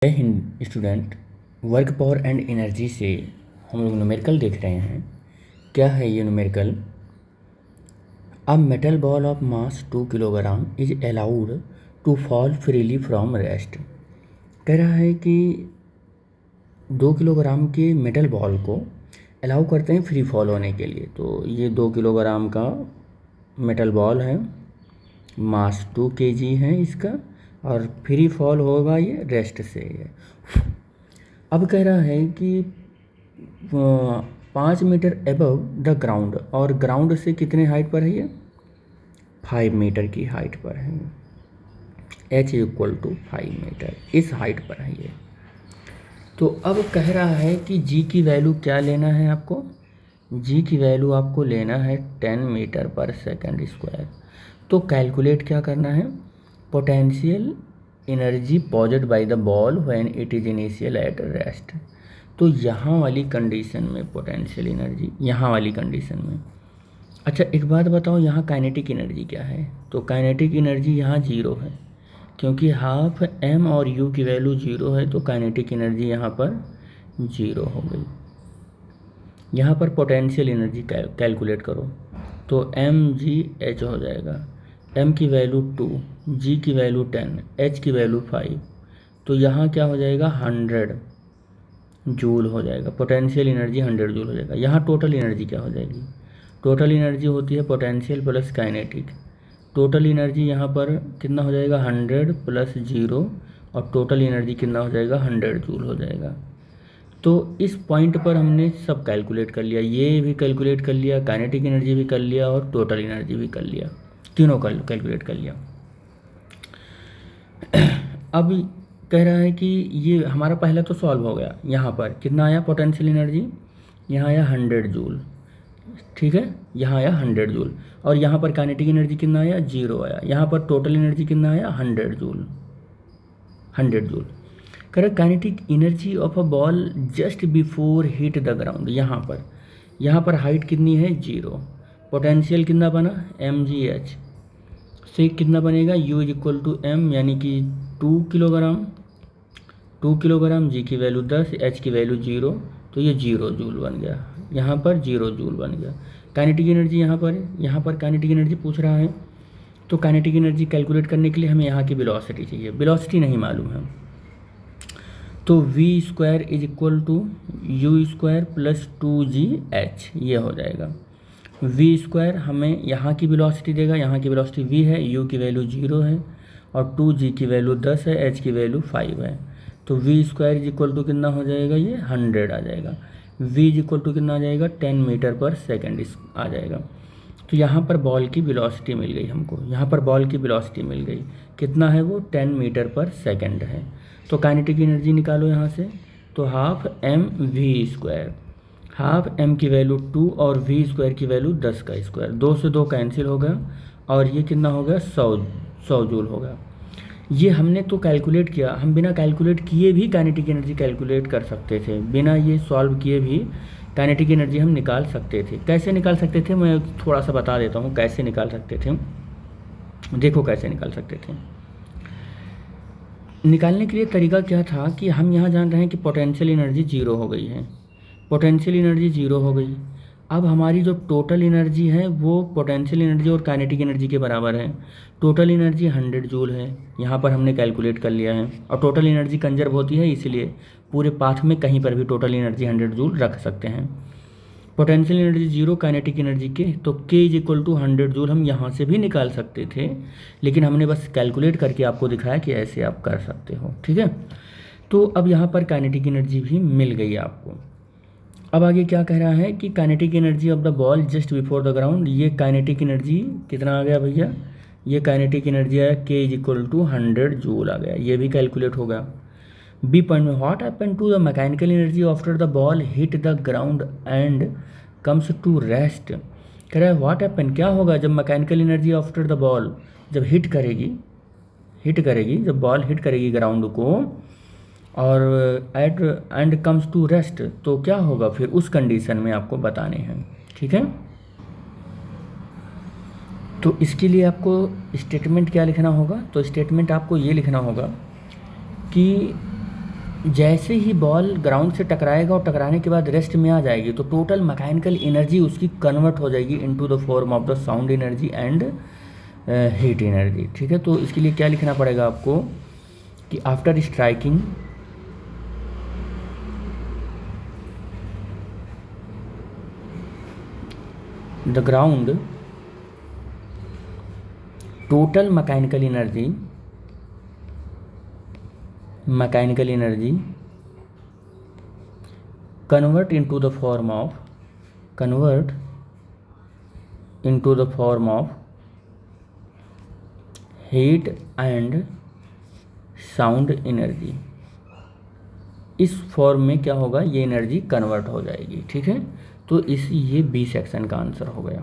जय Hind student. Work power and energy से हम लोग न्यूमेरिकल देख रहे हैं। क्या है ये numerical? A metal ball of mass 2 kilogram is allowed to fall freely from rest. कह रहा है कि 2 किलोग्राम के मेटल बॉल को अलाउ करते हैं फ्री फॉल होने के लिए। तो ये 2 किलोग्राम का मेटल बॉल है, मास 2 kg है इसका, और फ्री फॉल होगा ये रेस्ट से। अब कह रहा है कि 5 मीटर एबव द ग्राउंड, और ग्राउंड से कितने हाइट पर है ये? 5 मीटर की हाइट पर है। h = 5 मीटर, इस हाइट पर है ये। तो अब कह रहा है कि g की वैल्यू क्या लेना है आपको? g की वैल्यू आपको लेना है 10 मीटर पर सेकंड स्क्वायर। तो कैलकुलेट क्या करना है? Potential energy posit by the ball when it is initial at rest. तो यहाँ वाली कंडीशन में पोटेंशियल एनर्जी, यहाँ वाली कंडीशन में। अच्छा एक बात बताओ, यहाँ काइनेटिक एनर्जी क्या है? तो काइनेटिक एनर्जी यहाँ 0 है, क्योंकि हाफ m और u की वैल्यू 0 है, तो काइनेटिक एनर्जी यहाँ पर 0 हो गई। यहाँ पर पोटेंशियल एनर्जी कैलकुलेट करो तो mgh हो जाएगा। m की वैल्यू 2, g की वैल्यू 10, h की वैल्यू 5, तो यहाँ क्या हो जाएगा? 100 जूल हो जाएगा। पोटेंशियल एनर्जी 100 जूल हो जाएगा। यहाँ टोटल एनर्जी क्या हो जाएगी? टोटल एनर्जी होती है potential plus kinetic. Total energy यहाँ पर कितना हो जाएगा? 100 प्लस 0, और टोटल एनर्जी कितना हो जाएगा? 100 जूल हो जाएगा। तो इस पॉइंट पर हमने सब कैलकुलेट कर लिया, ये भी कैलकुलेट कर लिया, काइनेटिक एनर्जी भी कर लिया, और टोटल एनर्जी भी कर लिया, तीनों कैलकुलेट कर लिया। अब कह रहा है कि ये हमारा पहला तो सॉल्व हो गया। यहाँ पर कितना आया पोटेंशियल एनर्जी? यहाँ आया 100 जूल, ठीक है, यहाँ आया 100 जूल। और यहाँ पर काइनेटिक एनर्जी कितना आया? 0 आया। यहाँ पर टोटल एनर्जी कितना आया? 100 जूल, 100 जूल। कह रहा kinetic energy of a ball just before hit the ground. यहाँ पर हाइट कितनी है? 0। पोटेंशियल कितना बना? mgh से कितना बनेगा? u = m, यानी कि 2 किलोग्राम, 2 किलोग्राम, g की वैल्यू 10, h की वैल्यू 0, तो ये 0 जूल बन गया। यहाँ पर 0 जूल बन गया। काइनेटिक एनर्जी यहाँ पर है, यहाँ पर काइनेटिक एनर्जी पूछ रहा है। तो काइनेटिक एनर्जी कैलकुलेट करने के लिए हमें यहाँ की वेलोसिटी चाहिए। वेलोसिटी नहीं मालूम है, तो v² = u² प्लस 2gh, ये हो जाएगा। v² हमें यहाँ की वेलोसिटी देगा, यहाँ की वेलोसिटी v है, u की वैल्यू 0 है, और 2g की वैल्यू 10 है, h की वैल्यू 5 है। तो v² = कितना हो जाएगा? ये 100 आ जाएगा। v = कितना आ जाएगा? 10 मीटर पर सेकंड आ जाएगा। तो यहाँ पर बॉल की वेलोसिटी मिल गई हमको, यहाँ पर बॉल की वेलोसिटी मिल गई। कितना है वो? 10 मीटर पर सेकंड है। तो काइनेटिक एनर्जी निकालो यहाँ से, तो हाफ mv², हाफ m की वैल्यू 2 और v² की वैल्यू 10 का स्क्वायर, 2 से 2 कैंसिल हो गया, और ये कितना हो गया? 100 जूल हो गया। ये हमने तो कैलकुलेट किया, हम बिना कैलकुलेट किए भी काइनेटिक एनर्जी कैलकुलेट कर सकते थे, बिना ये सॉल्व किए भी काइनेटिक एनर्जी हम निकाल सकते थे। कैसे निकाल सकते थे मैं थोड़ा सा बता देता हूँ, कैसे निकाल सकते थे। देखो कैसे निकाल सकते थे। निकालने के लिए तरीका क्या था कि हम यहाँ जान रहे हैं कि पोटेंशियल एनर्जी 0 हो गई है, पोटेंशियल एनर्जी 0 हो गई। अब हमारी जो टोटल एनर्जी है वो पोटेंशियल एनर्जी और काइनेटिक एनर्जी के बराबर है। टोटल एनर्जी 100 जूल है, यहाँ पर हमने कैलकुलेट कर लिया है, और टोटल एनर्जी कंजर्व होती है, इसलिए पूरे पाथ में कहीं पर भी टोटल एनर्जी 100 जूल रख सकते हैं। पोटेंशियल एनर्जी 0, काइनेटिक एनर्जी के, तो k = 100 जूल हम यहाँ से भी निकाल सकते थे, लेकिन हमने बस कैलकुलेट करके आपको दिखाया कि ऐसे आप कर सकते हो, ठीक है। तो अब यहाँ पर काइनेटिक एनर्जी भी मिल गई आपको। अब आगे क्या कह रहा है कि kinetic energy of the ball just before the ground. ये काइनेटिक एनर्जी कितना आ गया भैया? ये काइनेटिक एनर्जी आया k = 100 जूल आ गया, ये भी कैलकुलेट होगा। बी पॉइंट में what happen to the mechanical energy after the ball hit the ground and comes to rest. कह रहा है व्हाट हैपन, क्या होगा जब mechanical energy after the ball, जब हिट करेगी, जब बॉल हिट करेगी ग्राउंड को, और एंड कम्स टू रेस्ट, तो क्या होगा फिर उस कंडीशन में आपको बताने हैं, ठीक है। तो इसके लिए आपको स्टेटमेंट क्या लिखना होगा? तो स्टेटमेंट आपको ये लिखना होगा कि जैसे ही बॉल ग्राउंड से टकराएगा और टकराने के बाद रेस्ट में आ जाएगी तो टोटल मैकेनिकल एनर्जी उसकी कन्वर्ट हो जाएगी into the form of the sound energy and heat energy. ठीक है, तो इसके लिए क्या लिखना पड़ेगा आपको कि after striking the ground total mechanical energy convert into the form of heat and sound energy. इस फॉर्म में क्या होगा, ये एनर्जी कन्वर्ट हो जाएगी। ठीक है, तो ये बी सेक्शन का आंसर हो गया।